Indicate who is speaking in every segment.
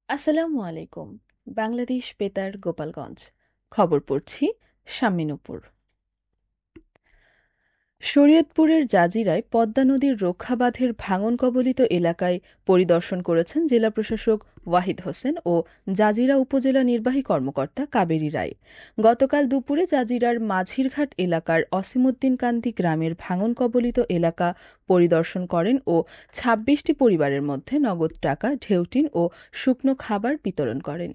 Speaker 1: আসসালামু আলাইকুম। বাংলাদেশ বেতার গোপালগঞ্জ। খবর পড়ছি শাম্মী নুপুর। শরীয়তপুরের জাজিরায় পদ্মা নদীর রক্ষাবাঁধের ভাঙন কবলিত এলাকায় পরিদর্শন করেছেন জেলা প্রশাসক ওয়াহিদ হোসেন ও জাজিরা উপজেলা নির্বাহী কর্মকর্তা কাবেরী রায়। গতকাল দুপুরে জাজিরার মাঝিরঘাট এলাকার অসীমউদ্দিন কান্দি গ্রামের ভাঙন কবলিত এলাকা পরিদর্শন করেন ও ২৬টি পরিবারের মধ্যে নগদ টাকা, ঢেউটিন ও শুকনো খাবার বিতরণ করেন।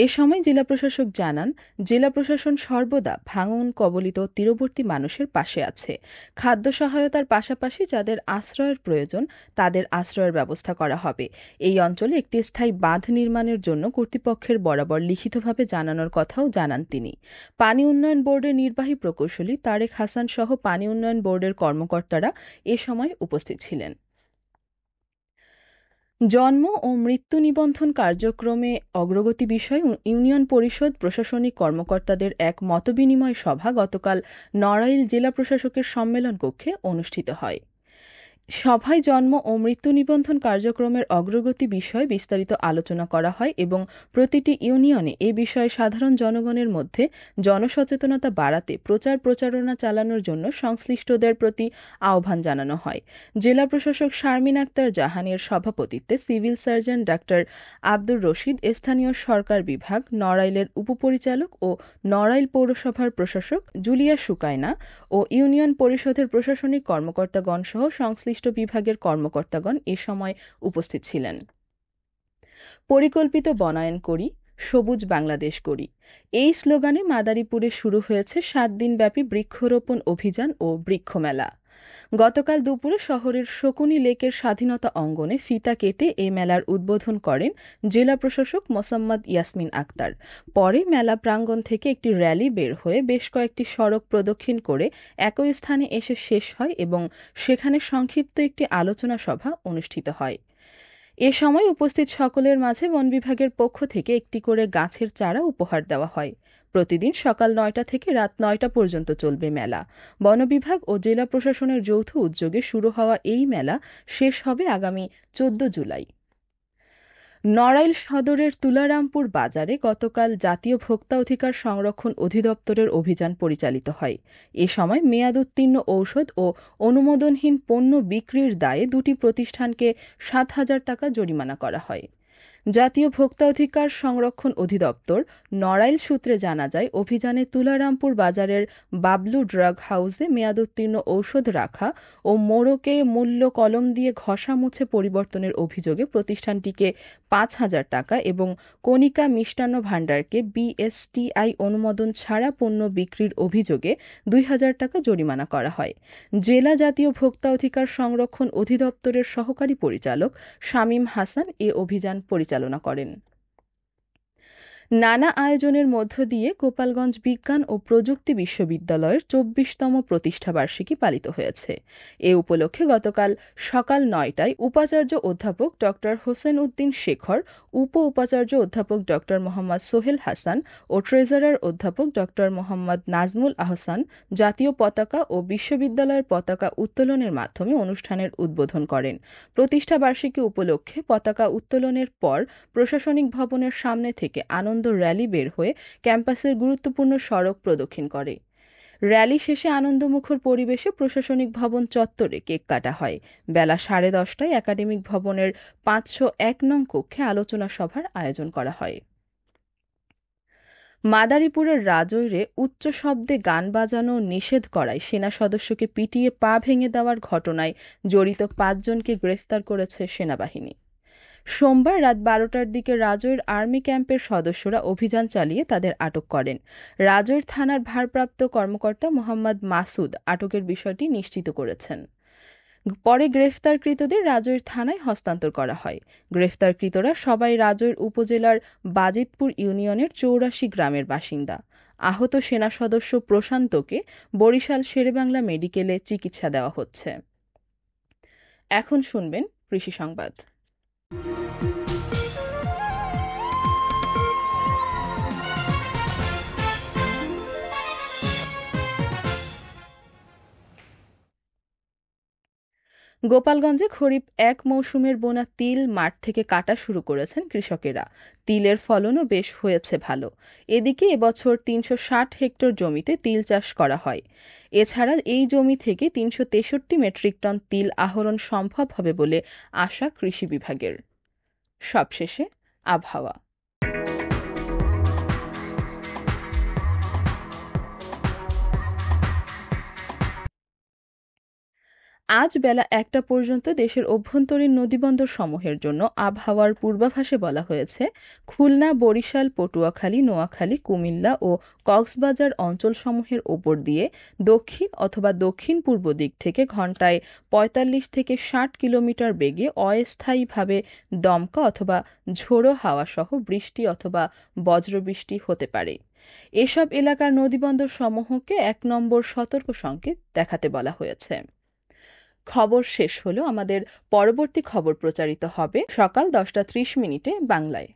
Speaker 1: এ সময় জেলা প্রশাসক জানান, জেলা প্রশাসন সর্বদা ভাঙন কবলিত তীরবর্তী মানুষের পাশে আছে। খাদ্য সহায়তার পাশাপাশি যাদের আশ্রয়ের প্রয়োজন তাদের আশ্রয়ের ব্যবস্থা করা হবে। এই অঞ্চলে একটি স্থায়ী বাঁধ নির্মাণের জন্য কর্তৃপক্ষের বরাবর লিখিতভাবে জানানোর কথাও জানান তিনি। পানি উন্নয়ন বোর্ডের নির্বাহী প্রকৌশলী তারেক হাসান সহ পানি উন্নয়ন বোর্ডের কর্মকর্তারা এ সময় উপস্থিত ছিলেন। জন্ম ও মৃত্যু নিবন্ধন কার্যক্রমে অগ্রগতি বিষয়ে ইউনিয়ন পরিষদ প্রশাসনিক কর্মকর্তাদের এক মতবিনিময় সভা গতকাল নড়াইল জেলা প্রশাসকের সম্মেলন কক্ষে অনুষ্ঠিত হয়। সভায় জন্ম ও মৃত্যু নিবন্ধন কার্যক্রমের অগ্রগতি বিষয়ে বিস্তারিত আলোচনা করা হয় এবং প্রতিটি ইউনিয়নে এ বিষয়ে সাধারণ জনগণের মধ্যে জনসচেতনতা বাড়াতে প্রচার প্রচারণা চালানোর জন্য সংশ্লিষ্টদের প্রতি আহ্বান জানানো হয়। জেলা প্রশাসক শারমিন আক্তার জাহানের সভাপতিত্বে civil surgeon doctor Abdur Rashid, স্থানীয় সরকার বিভাগ, নড়াইলের উপপরিচালক ও নড়াইল পৌরসভার প্রশাসক জুলিয়া সুকাইনা ও ইউনিয়ন পরিষদের প্রশাসনিক কর্মকর্তাগণ সহ সংশ্লিষ্ট বিভাগের কর্মকর্তাগণ এ সময় উপস্থিত ছিলেন। পরিকল্পিত বনায়ন করি, সবুজ বাংলাদেশ গড়ি, এই স্লোগানে মাদারীপুরে শুরু হয়েছে ৭ দিনব্যাপী বৃক্ষরোপণ অভিযান ও বৃক্ষমেলা। গতকাল দুপুরে শহরের শকুনি লেকের স্বাধীনতা অঙ্গনে ফিতা কেটে এই মেলার উদ্বোধন করেন জেলা প্রশাসক মোসাম্মদ ইয়াসমিন আক্তার। পরে মেলা প্রাঙ্গণ থেকে একটি র্যালি বের হয়ে বেশ কয়েকটি সড়ক প্রদক্ষিণ করে একই স্থানে এসে শেষ হয় এবং সেখানে সংক্ষিপ্ত একটি আলোচনা সভা অনুষ্ঠিত হয়। এ সময় উপস্থিত সকলের মাঝে বন বিভাগের পক্ষ থেকে একটি করে গাছের চারা উপহার দেওয়া হয়। প্রতিদিন সকাল ৯টা থেকে রাত ৯টা পর্যন্ত চলবে মেলা। বন বিভাগ ও জেলা প্রশাসনের যৌথ উদ্যোগে শুরু হওয়া এই মেলা শেষ হবে আগামী ১৪ জুলাই। নড়াইল সদরের তুলারামপুর বাজারে গতকাল জাতীয় ভোক্তা অধিকার সংরক্ষণ অধিদপ্তরের অভিযান পরিচালিত হয়। এ সময় মেয়াদোত্তীর্ণ ঔষধ ও অনুমোদনহীন পণ্য বিক্রির দায়ে দুটি প্রতিষ্ঠানকে ৭,০০০ টাকা জরিমানা করা হয়। জাতীয় ভোক্তা অধিকার সংরক্ষণ অধিদপ্তর নড়াইল সূত্রে জানা যায়, অভিযানে তুলারামপুর বাজারের বাবলু ড্রাগ হাউসে মেয়াদোত্তীর্ণ ঔষধ রাখা ও মোড়কে মূল্য কলম দিয়ে ঘষা মুছে পরিবর্তনের অভিযোগে প্রতিষ্ঠানটিকে ৫,০০০ টাকা এবং কণিকা মিষ্টান্ন ভাণ্ডারকে বিএসটিআই অনুমোদন ছাড়া পণ্য বিক্রির অভিযোগে ২,০০০ টাকা জরিমানা করা হয়। জেলা জাতীয় ভোক্তা অধিকার সংরক্ষণ অধিদপ্তরের সহকারী পরিচালক শামীম হাসান এ অভিযান পরিচালনা করেন। নানা আয়োজনের মধ্য দিয়ে গোপালগঞ্জ বিজ্ঞান ও প্রযুক্তি বিশ্ববিদ্যালয়ের ২৪তম প্রতিষ্ঠাবার্ষিকী পালিত হয়েছে। এ উপলক্ষে গতকাল সকাল ৯টায় উপাচার্য অধ্যাপক ড হোসেন উদ্দিন শেখর, উপ উপাচার্য অধ্যাপক ড মোহাম্মদ সোহেল হাসান ও ট্রেজারার অধ্যাপক ড মোহাম্মদ নাজমুল আহসান জাতীয় পতাকা ও বিশ্ববিদ্যালয়ের পতাকা উত্তোলনের মাধ্যমে অনুষ্ঠানের উদ্বোধন করেন। প্রতিষ্ঠাবার্ষিকী উপলক্ষে পতাকা উত্তোলনের পর প্রশাসনিক ভবনের সামনে থেকে আনন্দ র্যালি বের হয়ে ক্যাম্পাসের গুরুত্বপূর্ণ সড়ক প্রদক্ষিণ করে। র্যালি শেষে আনন্দমুখর পরিবেশে প্রশাসনিক ভবন চত্বরে কেক কাটা হয়। বেলা 10:30টায় একাডেমিক ভবনের ৫০১ নং কক্ষে আলোচনা সভার আয়োজন করা হয়। মাদারীপুরের রাজৈরে উচ্চ শব্দে গান বাজানো নিষেধ করায় সেনা সদস্যকে পিটিয়ে পা ভেঙে দেওয়ার ঘটনায় জড়িত ৫ জনকে গ্রেফতার করেছে সেনাবাহিনী। সোমবার রাত ১২টার দিকে রাজৈর আর্মি ক্যাম্পের সদস্যরা অভিযান চালিয়ে তাদের আটক করেন। রাজৈর থানার ভারপ্রাপ্ত কর্মকর্তা মোহাম্মদ মাসুদ আটকের বিষয়টি নিশ্চিত করেছেন। পরে গ্রেফতারকৃতদের রাজৈর থানায় হস্তান্তর করা হয়। গ্রেফতারকৃতরা সবাই রাজৈর উপজেলার বাজিতপুর ইউনিয়নের ৮৪ গ্রামের বাসিন্দা। আহত সেনা সদস্য প্রশান্তকে বরিশাল শেরেবাংলা মেডিকেলে চিকিৎসা দেওয়া হচ্ছে। এখন শুনবেন কৃষি সংবাদ। গোপালগঞ্জে খরিফ এক মৌসুমের বোনা তিল মাঠ থেকে কাটা শুরু করেছেন কৃষকেরা। তিলের ফলনও বেশ হয়েছে ভালো। এদিকে এবছর ৩৬০ হেক্টর জমিতে তিল চাষ করা হয়। এছাড়া এই জমি থেকে ৩৬৩ মেট্রিক টন তিল আহরণ সম্ভব হবে বলে আশা কৃষি বিভাগের। সবশেষে আবহাওয়া। আজ বেলা ১টা পর্যন্ত দেশের অভ্যন্তরীণ নদীবন্দর সমূহের জন্য আবহাওয়ার পূর্বাভাসে বলা হয়েছে, খুলনা, বরিশাল, পটুয়াখালী, নোয়াখালী, কুমিল্লা ও কক্সবাজার অঞ্চলসমূহের ওপর দিয়ে দক্ষিণ অথবা দক্ষিণ পূর্ব দিক থেকে ঘন্টায় ৪৫ থেকে ৬০ কিলোমিটার বেগে অস্থায়ীভাবে দমকা অথবা ঝোড়ো হাওয়া সহ বৃষ্টি অথবা বজ্রবৃষ্টি হতে পারে। এসব এলাকার নদীবন্দর সমূহকে ১ নম্বর সতর্ক সংকেত দেখাতে বলা হয়েছে। খবর শেষ হলো। আমাদের পরবর্তী খবর প্রচারিত হবে সকাল ১০টা ৩০ মিনিটে বাংলায়।